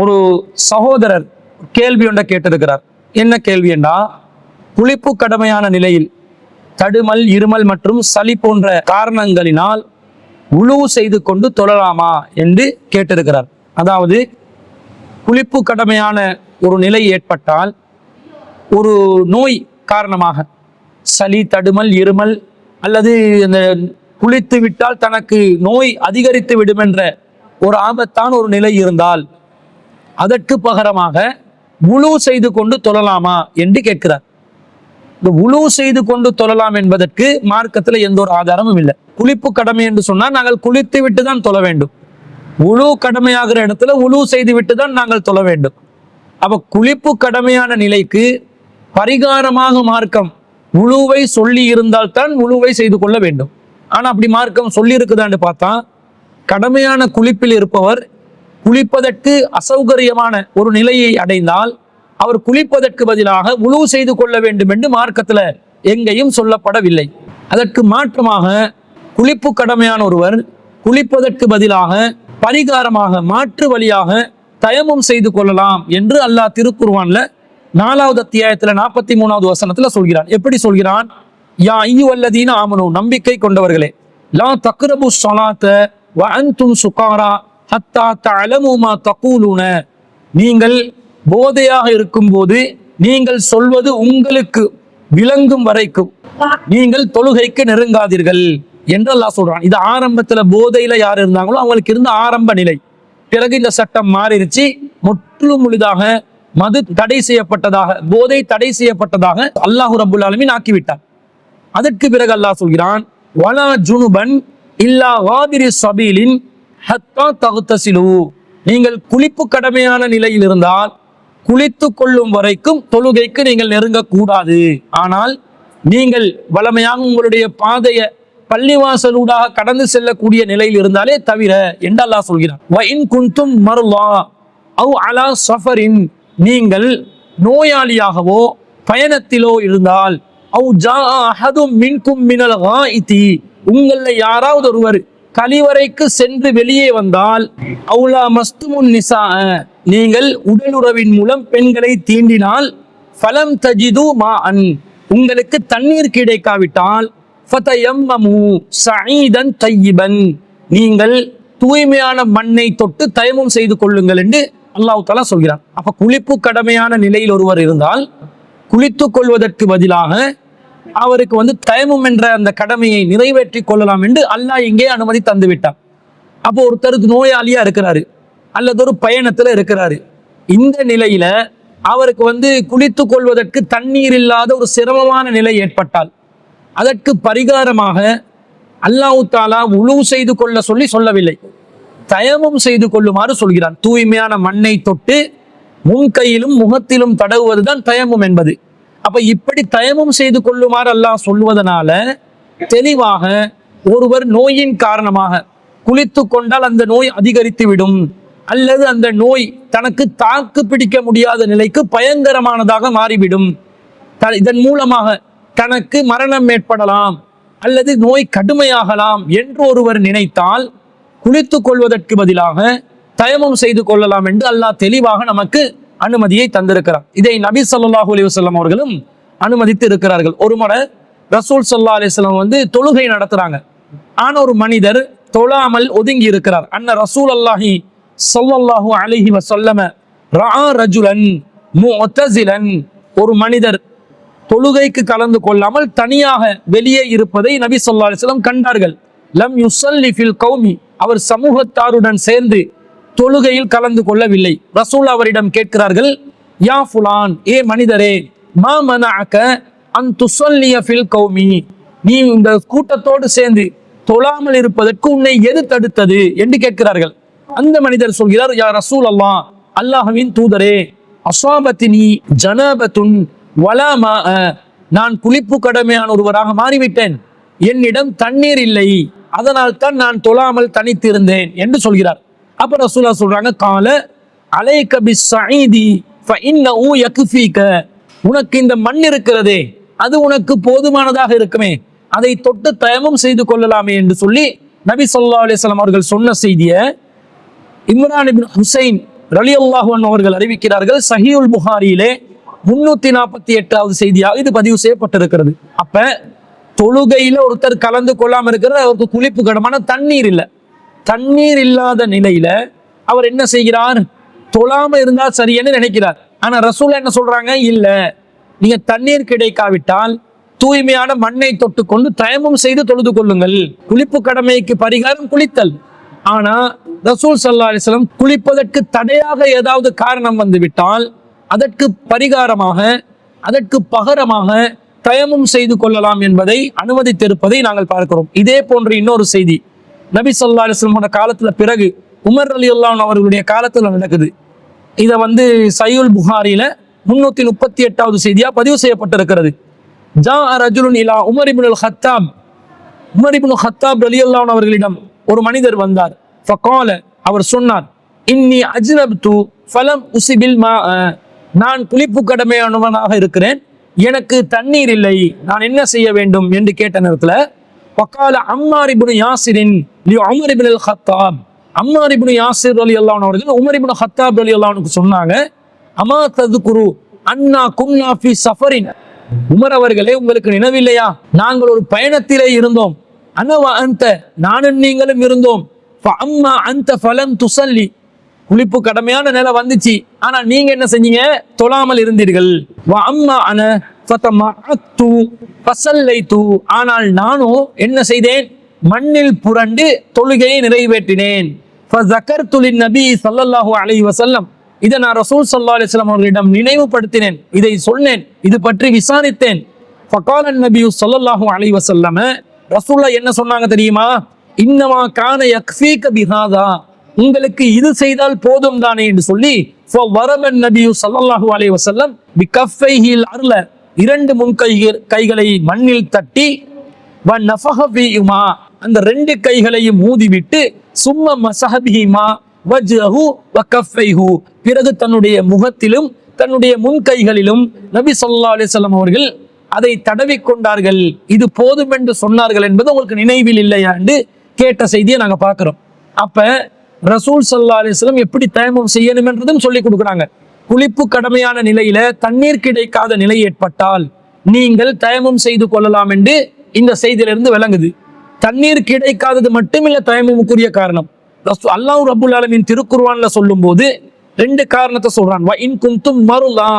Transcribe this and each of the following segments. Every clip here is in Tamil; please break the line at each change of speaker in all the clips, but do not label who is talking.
ஒரு சகோதரர் கேள்வி ஒன்றை கேட்டிருக்கிறார். என்ன கேள்வி என்றா, குளிப்பு கடமையான நிலையில் தடுமல், இருமல் மற்றும் சளி போன்ற காரணங்களினால் உழு செய்து கொண்டு தொழலாமா என்று கேட்டிருக்கிறார். அதாவது குளிப்பு கடமையான ஒரு நிலை ஏற்பட்டால், ஒரு நோய் காரணமாக சளி, தடுமல், இருமல் அல்லது இந்த குளித்து விட்டால் தனக்கு நோய் அதிகரித்து விடும் என்ற ஒரு ஆபத்தான ஒரு நிலை இருந்தால் அதற்கு பகரமாக உழு செய்து கொண்டு தொழலாமா என்று கேட்கிறார். இந்த உழு செய்து கொண்டு தொழலாம் என்பதற்கு மார்க்கத்தில் எந்த ஒரு ஆதாரமும் இல்லை. குளிப்பு கடமை என்று சொன்னால் நாங்கள் குளித்து விட்டு தான் தொழ வேண்டும். உழு கடமையாகிற இடத்துல உழு செய்து விட்டு தான் நாங்கள் தொழ வேண்டும். அப்ப குளிப்பு கடமையான நிலைக்கு பரிகாரமாக மார்க்கம் உழுவை சொல்லி இருந்தால் தான் உழுவை செய்து கொள்ள வேண்டும். ஆனா அப்படி மார்க்கம் சொல்லி இருக்குதான்னு பார்த்தா, கடமையான குளிப்பில் இருப்பவர் குளிப்பதற்கு அசௌகரியமான ஒரு நிலையை அடைந்தால் அவர் குளிப்பதற்கு பதிலாக உழு செய்து கொள்ள வேண்டும் என்று மார்க்கத்துல எங்கேயும் சொல்லப்படவில்லை. அதற்கு மாற்றமாக குளிப்பு கடமையான ஒருவர் குளிப்பதற்கு பதிலாக பரிகாரமாக மாற்று வழியாக தயமம் செய்து கொள்ளலாம் என்று அல்லாஹ் திருக்குர்ஆன்ல 4வது அத்தியாயத்துல 43வது வசனத்துல சொல்கிறான். எப்படி சொல்கிறான்? யா அய்யுஹல்லதீன ஆமனூ, நம்பிக்கை கொண்டவர்களே, லா தக்ரபு ஸலாத்த வ அன்தும் சுகாரா ஹத்தா தஅலமு மா தகூலுன, நீங்கள் போதையாக இருக்கும்போது நீங்கள் சொல்வது உங்களுக்கு விளங்கும் வரைக்கும் நீங்கள் தொழுகைக்கு நெருங்காதீர்கள் என்று அல்லாஹ் சொல்றான். இது ஆரம்பத்துல போதையில யார் இருந்தாங்களோ அவங்களுக்கு இருந்த ஆரம்ப நிலை. பிறகு இந்த சட்டம் மாறிடுச்சு, முற்றிலும் முழுதாக மது தடை செய்யப்பட்டதாக, போதை தடை செய்யப்பட்டதாக அல்லாஹ் ரப்புல் ஆலமீன் ஆக்கிவிட்டார். அதற்கு பிறகு அல்லாஹ் சொல்கிறான், வலா ஜுனுபன் இல்லா வாபிரி சபீலின் ஹத்தா தகுத்தசிலு, நீங்கள் குளிப்பு கடமையான நிலையில் இருந்தால் குளித்து கொள்ளும் வரைக்கும் தொழுகைக்கு நீங்கள் நெருங்கக்கூடாது. ஆனால் நீங்கள் வளமையாக உங்களுடைய பாதைய பள்ளிவாசலூடாக கடந்து செல்லக்கூடிய நிலையில் இருந்தாலே தவிர என்று அல்லாஹ் சொல்கிறான். வ இன் குன்தும் மர்லா அவ் அலா சஃபரின், நீங்கள் நோயாளியாகவோ பயணத்திலோ இருந்தால், அவ் ஜாஅ அஹதும் மின்கும் மினல் காயிதி, உங்களில் யாராவது ஒருவர் கழிவறைக்கு சென்று வெளியே வந்தால், அவுலா மஸ்துமுன் நிசா, நீங்கள் உடலுறவின் மூலம் பெண்களை தீண்டினால், ஃபலம் தஜிது மா அன், உங்களுக்கு தண்ணீர் கிடைக்காவிட்டால், ஃபதயம்மமு ஸஈதன் தய்யிபன், நீங்கள் தூய்மையான மண்ணை தொட்டு தயமம் செய்து கொள்ளுங்கள் என்று அல்லாஹ் தஆலா சொல்கிறான். அப்ப குளிப்பு கடமையான நிலையில் ஒருவர் இருந்தால் குளித்துக் கொள்வதற்கு பதிலாக அவருக்கு தயமம் என்ற அந்த கடமையை நிறைவேற்றி கொள்ளலாம் என்று அல்லாஹ் இங்கே அனுமதி தந்து விட்டார். அப்போ ஒருத்தர் நோயாளியா இருக்கிறாரு அல்லது ஒரு பயணத்துல இருக்கிறாரு. இந்த நிலையில அவருக்கு குளித்துக் கொள்வதற்கு தண்ணீர் இல்லாத ஒரு சிரமமான நிலை ஏற்பட்டால் அதற்கு பரிகாரமாக அல்லாஹ் தஆலா உழு செய்து கொள்ள சொல்லவில்லை, தயமம் செய்து கொள்ளுமாறு சொல்கிறான். தூய்மையான மண்ணை தொட்டு முன்கையிலும் முகத்திலும் தடவுவதுதான் தயமம் என்பது. அப்ப இப்படி தயமம் செய்து கொள்ளுமாறு அல்லாஹ் சொல்வதனால தெளிவாக ஒருவர் நோயின் காரணமாக குளித்து கொண்டால் அந்த நோய் அதிகரித்து விடும் அல்லது அந்த நோய் தனக்கு தாக்கு பிடிக்க முடியாத நிலைக்கு பயங்கரமானதாக மாறிவிடும், இதன் மூலமாக தனக்கு மரணம் ஏற்படலாம் அல்லது நோய் கடுமையாகலாம் என்று ஒருவர் நினைத்தால் குளித்துக் கொள்வதற்கு பதிலாக தயமம் செய்து கொள்ளலாம் என்று அல்லாஹ் தெளிவாக நமக்கு அனுமதியை தந்திருக்கிறார். இதை நபி ஸல்லல்லாஹு அலைஹி வஸல்லம் அவர்களும் அனுமதித்து இருக்கிறார்கள். ஒரு முறை ரசூல் ஸல்லல்லாஹு அலைஹி வஸல்லம் தொழுகை நடத்துறாங்க. ஆனா ஒரு மனிதர் தொழாமல் ஒதுங்கி இருக்கிறார். அன்ன ரசூலுல்லாஹி ஸல்லல்லாஹு அலைஹி வஸல்லம் ரஆ ரஜுலன் முஅ்தஸிலன், ஒரு மனிதர் தொழுகைக்கு கலந்து கொள்ளாமல் தனியாக வெளியே இருப்பதை நபி ஸல்லல்லாஹு அலைஹி வஸல்லம் கண்டார்கள். லம் யுஸல்லி ஃபில் கௌமி, அவர் சமூகத்தாருடன் சேர்ந்து தொழுகையில் கலந்து கொள்ளவில்லை. ரசூல் அவரிடம் கேட்கிறார்கள், யா ஃபுலான், ஏ மனிதரே, மா மனஅக அன் துஸல்லிய ஃபில் கௌமி, நீ இந்த கூட்டத்தோடு சேர்ந்து தொழாமல் இருப்பதற்கு உன்னை எது தடுத்தது என்று கேட்கிறார்கள். அந்த மனிதர் சொல்கிறார், யா ரசூல் அல்லாஹ், அல்லாஹ்வின் தூதரே, அஸாபத்தினி ஜனாபத்துன் வலா மா, நான் குளிப்பு கடமையான ஒருவராக மாறிவிட்டேன், என்னிடம் தண்ணீர் இல்லை, அதனால் தான் நான் தொழாமல் தனித்திருந்தேன் என்று சொல்கிறார். அப்ப ரசூலுல்லாஹ் சொல்றாங்க, கால அலைக பிஸ்ஸஈதி ஃபஇன்னஹு யக்ஃபீக, உனக்கு இந்த மண் இருக்கிறதே அது உனக்கு போதுமானதாக இருக்குமே, அதை தொட்டு தயமம் செய்து கொள்ளலாமே என்று சொல்லி நபி ஸல்லல்லாஹு அலைஹி வஸல்லம் அவர்கள் சொன்ன செய்தியை இம்ரான் இப்னு ஹுசைன் ரலியல்லாஹு அன்ஹு அவர்கள் அறிவிக்கிறார்கள், சஹீஹுல் புகாரியிலே 348வது செய்தியாக இது பதிவு செய்யப்பட்டிருக்கிறது. அப்ப தொழுகையில ஒருத்தர் கலந்து கொள்ளாம இருக்கிறது அவருக்கு குளிப்பு கடமான தண்ணீர் இல்லை. தண்ணீர் இல்லாத நிலையில அவர் என்ன செய்கிறார்? தொழாம இருந்தா சரியன்னு நினைக்கிறார். ஆனா ரசூல் என்ன சொல்றாங்க? இல்ல, நீங்க தண்ணீர் கிடைக்காவிட்டால் தூய்மையான மண்ணை தொட்டு கொண்டு தயமம் செய்து தொழுது கொள்ளுங்கள். குளிப்பு கடமைக்கு பரிகாரம் குளித்தல். ஆனா ரசூல் ஸல்லல்லாஹு அலைஹி வஸல்லம் குளிப்பதற்கு தடையாக ஏதாவது காரணம் வந்து விட்டால் அதற்கு பரிகாரமாக, அதற்கு பகரமாக தயமம் செய்து கொள்ளலாம் என்பதை அனுமதித்திருப்பதை நாங்கள் பார்க்கிறோம். இதே போன்ற இன்னொரு செய்தி நபி ஸல்லல்லாஹு அலைஹி வஸல்லம் காலத்துல பிறகு உமர் ரலியல்லாஹு அன்ஹு அவர்களுடைய காலத்துல நடக்குது. இதை சஹீஹுல் புகாரியில 338வது செய்தியா பதிவு செய்யப்பட்டிருக்கிறது. ஜா ரஜுலுன் இலா உமர் இப்னுல் ஹத்தாப், உமர் இப்னு ஹத்தாப் ரலியல்லாஹு அன்ஹு அவர்களிடம் ஒரு மனிதர் வந்தார். ஃபகால, அவர் சொன்னார், இன்னி அஜ்னப்து ஃபலம் உஸிபில் மா, நான் குளிப்பு கடமையானவனாக இருக்கிறேன், எனக்கு தண்ணீர் இல்லை, நான் என்ன செய்ய வேண்டும் என்று கேட்ட நேரத்துல ஃபகால அம்மார் இப்னு யாசிரின் லி உமர் இப்னுல் ஹத்தாப், அம்மார் இப்னு யாசிர் ரலியல்லாஹு அன்ஹு அவர்கள் உமர் இப்னு ஹத்தாப் ரலியல்லாஹு அன்ஹுக்கு சொன்னாங்க, அமா ததுகுரு அன்னா குன்னா ஃபி சஃபரின், உமர் அவர்களே உங்களுக்கு நினைவில்லையா, நாங்கள் ஒரு பயணத்திலே இருந்தோம், அனவ அன்த, நானும் நீங்களும் இருந்தோம், ஃபஅம்மா அன்த ஃபலம் துஸல்லி, குளிப்பு கடமையான நிலை வந்துச்சு, ஆனா நீங்க என்ன செஞ்சீங்க? தொழாமல் இருந்தீர்கள். வ அம்மா அன ஃபதமஅத்து ஃபஸல்லைது, ஆனால் நானும் என்ன செய்தேன்? மண்ணில் புரண்டு தொழுகையை நிறைவேற்றினேன். ஃபஸகர்து லின்னபி ஸல்லல்லாஹு அலைஹி வஸல்லம், இதை நான் ரசூல் ஸல்லல்லாஹு அலைஹி வஸல்லம் அவர்களிடம் நினைவுபடுத்தினேன், இதை சொன்னேன், இது பற்றி விசாரித்தேன். ஃபகால நபி ஸல்லல்லாஹு அலைஹி வஸல்லம், ரசூலுல்லாஹ் என்ன சொன்னாங்க தெரியுமா? இன்னமா கான யக்ஃபீக பிஹாதா, உங்களுக்கு இது செய்தால் போதும் தானே என்று சொல்லி ஃபவரபன் நபி ஸல்லல்லாஹு அலைஹி வஸல்லம் பிகஃபைஹில் அர்ல, இரண்டு முன் கைகளை மண்ணில் தட்டி வ நஃபஹ ஃபீஹிமா, அந்த ரெண்டு கைகளையும் ஊதிவிட்டு சும்ம மஸஹ பிஹிமா வஜ்ஹு வ கஃபைஹு, பிறகு தன்னுடைய முகத்திலும் தன்னுடைய முன் கைகளிலும் நபி ஸல்லல்லாஹு அலைஹி வஸல்லம் அவர்கள் அதை தடவி கொண்டார்கள். இது போதும் என்று சொன்னார்கள் என்பது உங்களுக்கு நினைவில் இல்லையா என்று கேட்ட செய்தியை நாங்க பார்க்கிறோம். அப்ப ரசூல் ஸல்லல்லாஹு அலைஹி வஸல்லம் எப்படி தயமம் செய்யணும் என்றதும் சொல்லி கொடுக்குறாங்க. குளிப்பு கடமையான நிலையில தண்ணீர் கிடைக்காத நிலை ஏற்பட்டால் நீங்கள் தயமம் செய்து கொள்ளலாம் என்று இந்த செய்தியிலிருந்து விளங்குது. தண்ணீர் கிடைக்காதது மட்டுமில்ல தயமமுக்குரிய காரணம். அல்லாஹ் ரப்புல் ஆலமீன் திருக்குர்ஆன்ல சொல்லும் போது ரெண்டு காரணத்தை சொல்றான். வ இன் குன்தும் மருலா,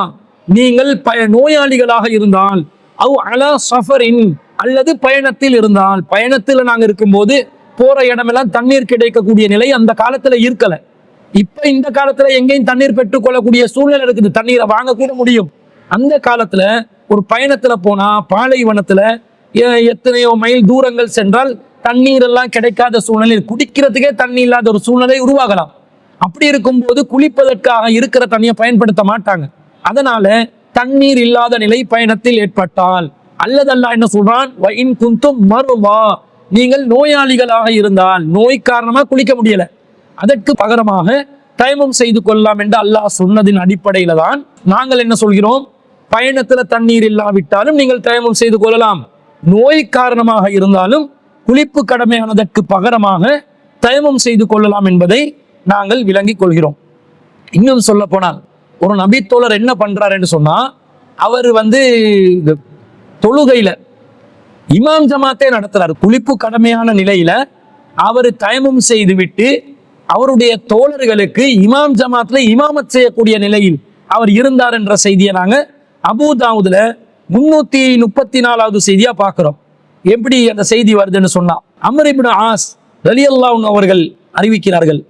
நீங்கள் நோயாளிகளாக இருந்தால், அவ் அலா சஃபரின், அல்லது பயணத்தில் இருந்தால், பயணத்தில் நாங்க இருக்கும்போது போற இடமெல்லாம் தண்ணீர் கிடைக்கக்கூடிய நிலை அந்த காலத்துல இருக்கல. இப்ப இந்த காலத்துல எங்கேயும் தண்ணீர் பெற்றுக்கொள்ளக்கூடிய சூழ்நிலை இருக்குது, தண்ணீரை வாங்க கூட முடியும். அந்த காலத்துல ஒரு பயணத்துல போனா பாலைவனத்துல எத்தனையோ மைல் தூரங்கள் சென்றால் தண்ணீர் எல்லாம் கிடைக்காத சூழ்நிலை, குடிக்கிறதுக்கே தண்ணி இல்லாத ஒரு சூழ்நிலை உருவாகலாம். அப்படி இருக்கும்போது குளிப்பதற்காக இருக்கிற தண்ணியை பயன்படுத்த மாட்டாங்க. அதனால தண்ணீர் இல்லாத நிலை பயணத்தில் ஏற்பட்டால், அல்லது அல்லாஹ் என்ன சொல்றான், வ இன் குன்தும் மருலா, நீங்கள் நோயாளிகளாக இருந்தால், நோய் காரணமா குளிக்க முடியல, அதற்கு பகரமாக தயமம் செய்து கொள்ளலாம் என்று அல்லாஹ் சொன்னதின் அடிப்படையில தான் நாங்கள் என்ன சொல்கிறோம், பயணத்துல தண்ணீர் இல்லாவிட்டாலும் நீங்கள் தயமம் செய்து கொள்ளலாம், நோய் காரணமாக இருந்தாலும் குளிப்பு கடமையானதற்கு பகரமாக தயமம் செய்து கொள்ளலாம் என்பதை நாங்கள் விளங்கிக் கொள்கிறோம். இன்னும் சொல்ல போனால் ஒரு நபித்தோழர் என்ன பண்றாரு என்று சொன்னா, அவர் தொழுகையில இமாம் ஜமாத்தே நடத்துறாரு. குளிப்பு கடமையான நிலையில அவர் தயமம் செய்து விட்டு அவருடைய தோழர்களுக்கு இமாம் ஜமாத்ல இமாமத் செய்யக்கூடிய நிலையில் அவர் இருந்தார் என்ற செய்தியை நாங்க அபூ தாவூதுல 334வது செய்தியா பார்க்கிறோம். எப்படி அந்த செய்தி வருதுன்னு சொன்னா, அம்ர் இப்னு ஆஸ் ரலியல்லாஹு அன்ஹு அவர்கள் அறிவிக்கிறார்கள்.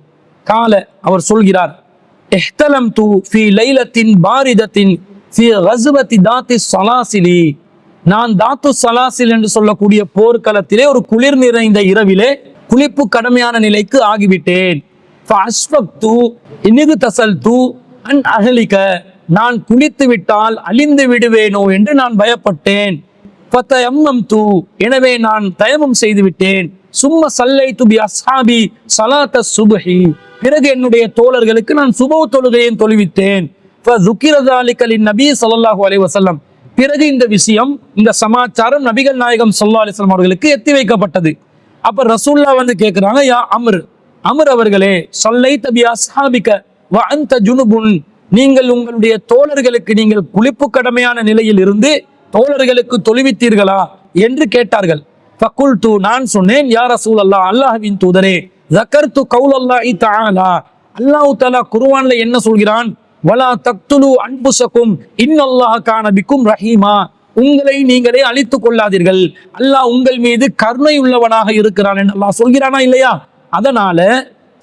கால, அவர் சொல்கிறார், இஹ்தலம்து ஃபீ லைலத்தின் பாரிதத்தின் ஃபீ கஸ்வத்தி தாத்தி ஸலாசிலி, நான் தாத்து ஸலாசில் என்று சொல்லக்கூடிய போர்க்களத்திலே ஒரு குளிர் நிறைந்த இரவிலே குளிப்பு கடமையான நிலைக்கு ஆகிவிட்டேன். ஃபஅஸ்ஃபக்து இன்இக்தஸல்து அன் அஹ்லிக, நான் குளித்து விட்டால் அழிந்து விடுவேனோ என்று நான் பயப்பட்டேன். ஃபதயம்மம்து, எனவே நான் தயமம் செய்து விட்டேன். சும்ம ஸல்லைது பி அஸ்ஹாபி ஸலாத்த சுப்ஹி, பிறகு என்னுடைய தோழர்களுக்கு நான் சுபஹ் தொழுகையை தொழுவித்தேன். ஃபதுகிர ஸாலிக லின்னபி ஸல்லல்லாஹு அலைஹி வஸல்லம், பிறகு இந்த விஷயம், இந்த சமாச்சாரம் நபிகள் நாயகம் ஸல்லல்லாஹு அலைஹி வஸல்லம் அவர்களுக்கு எத்தி வைக்கப்பட்டது. அப்ப ரசூலுல்லாஹ் கேட்கிறாங்க, யா அம்ர், அம்ர் அவர்களே, ஸல்லைத பி அஸ்ஹாபிக, வ அன்த ஜுனுபுன், நீங்கள் உங்களுடைய தோழர்களுக்கு நீங்கள் குளிப்பு கடமையான நிலையில் இருந்து தோழர்களுக்கு தொழுவித்தீர்களா என்று கேட்டார்கள். ஃபகுல்து, நான் சொன்னேன், யா ரசூலல்லாஹ், அல்லாஹ்வின் தூதரே, ஸக்கர்து கௌலல்லாஹி தஆலா, அல்லாஹ் தஆலா குர்ஆன்ல என்ன சொல்கிறான், வலா தக்துலு அன்ஃபுஸகும் இன்னல்லாஹ கான பிக்கும் ரஹீமா, உங்களை நீங்களே அழித்துக் கொள்ளாதீர்கள், அல்லாஹ் உங்கள் மீது கருணை உள்ளவனாக இருக்கிறான் என்று அல்லாஹ் சொல்கிறானா இல்லையா? அதனால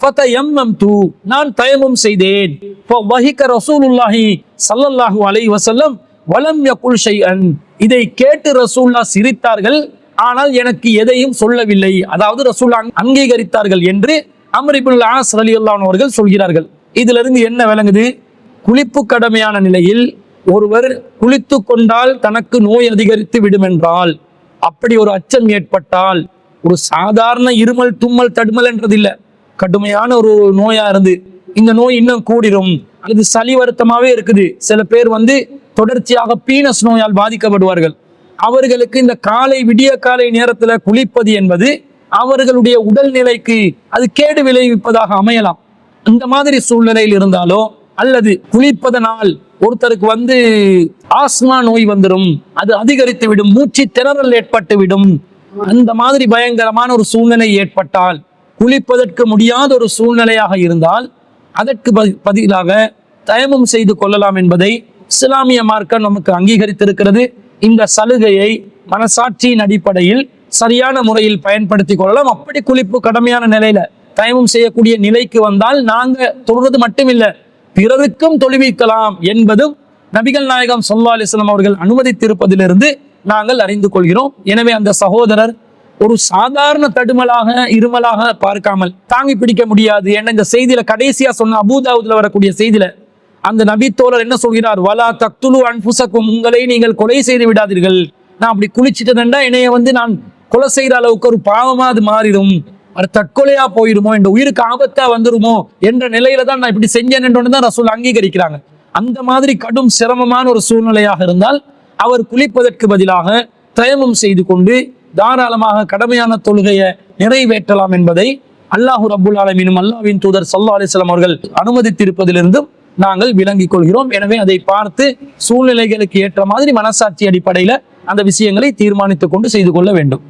ஃபதயம்மம்து, நான் தயம்மம் செய்தேன். ஃபவஹிக ரசூலுல்லாஹி ஸல்லல்லாஹு அலைஹி வஸல்லம் வலம் யகுல் ஷைஅன், இதை கேட்டு ரசூலுல்லாஹ் சிரித்தார்கள், ஆனால் எனக்கு எதையும் சொல்லவில்லை. அதாவது ரசூலுல்லாஹ் அங்கீகரித்தார்கள் என்று அம்ர் இப்னுல் ஆஸ் ரலியல்லாஹு அன்ஹு அவர்கள் சொல்கிறார்கள். இதுல இருந்து என்ன விளங்குது? குளிப்பு கடமையான நிலையில் ஒருவர் குளித்து கொண்டால் தனக்கு நோய் அதிகரித்து விடும் என்றால், அப்படி ஒரு அச்சம் ஏற்பட்டால், ஒரு சாதாரண இருமல் தும்மல் தடுமல் என்றது இல்லை, கடுமையான ஒரு நோயா இருந்து இந்த நோய் இன்னும் கூடிரும், அல்லது சளி வருத்தமாவே இருக்குது, சில பேர் தொடர்ச்சியாக பீனஸ் நோயால் பாதிக்கப்படுவார்கள், அவர்களுக்கு இந்த காலை விடிய காலை நேரத்துல குளிப்பது என்பது அவர்களுடைய உடல்நிலைக்கு அது கேடு விளைவிப்பதாக அமையலாம். இந்த மாதிரி சூழ்நிலையில் இருந்தாலோ, அல்லது குளிப்பதனால் ஒருத்தருக்கு ஆஸ்மா நோய் வந்துடும், அது அதிகரித்து விடும், மூச்சு திணறல் ஏற்பட்டு விடும், அந்த மாதிரி பயங்கரமான ஒரு சூழ்நிலை ஏற்பட்டால், குளிப்பதற்கு முடியாத ஒரு சூழ்நிலையாக இருந்தால் அதற்கு பதிலாக தயமம் செய்து கொள்ளலாம் என்பதை இஸ்லாமிய மார்க்கம் நமக்கு அங்கீகரித்திருக்கிறது. இந்த சலுகையை மனசாட்சியின் அடிப்படையில் சரியான முறையில் பயன்படுத்தி கொள்ளலாம். அப்படி குளிப்பு கடமையான நிலையில தயமம் செய்யக்கூடிய நிலைக்கு வந்தால் நாங்க தொழுவது மட்டுமில்லை, பிறருக்கும் தொழுவிக்கலாம் என்பதும் நபிகள் நாயகம் ஸல்லல்லாஹு அலைஹி வஸல்லம் அவர்கள் அனுமதித்திருப்பதிலிருந்து நாங்கள் அறிந்து கொள்கிறோம். எனவே அந்த சகோதரர் ஒரு சாதாரண தடுமலாக இருமலாக பார்க்காமல், தாங்கி பிடிக்க முடியாது என்ற இந்த செய்தியில கடைசியா சொன்ன அபூதாவுதுல வரக்கூடிய செய்தியில அந்த நபி தோழர் என்ன சொல்கிறார், வலா தக்துலு அன்ஃபுஸக்கும், உங்களை நீங்கள் கொலை செய்து விடாதீர்கள், நான் அப்படி குளிச்சுட்டேன்டா என்னைய நான் கொலை செய்யற அளவுக்கு ஒரு பாவமா அது மாறிடும், அது தற்கொலையா போயிருமோ, என்ற உயிருக்கு ஆபத்தா வந்துருமோ என்ற நிலையில தான் நான் இப்படி செஞ்சேன் தான் ரசூல் அங்கீகரிக்கிறாங்க. அந்த மாதிரி கடும் சிரமமான ஒரு சூழ்நிலையாக இருந்தால் அவர் குளிப்பதற்கு பதிலாக தயமம் செய்து கொண்டு தாராளமாக கடமையான தொழுகையை நிறைவேற்றலாம் என்பதை அல்லாஹு ரப்புல் ஆலமீனும் அல்லாஹ்வின் தூதர் ஸல்லல்லாஹு அலைஹி வஸல்லம் அவர்கள் அனுமதித்திருப்பதிலிருந்தும் நாங்கள் விளங்கிக் கொள்கிறோம். எனவே அதை பார்த்து சூழ்நிலைகளுக்கு ஏற்ற மாதிரி மனசாட்சி அடிப்படையில அந்த விஷயங்களை தீர்மானித்துக் கொண்டு செய்து கொள்ள வேண்டும்.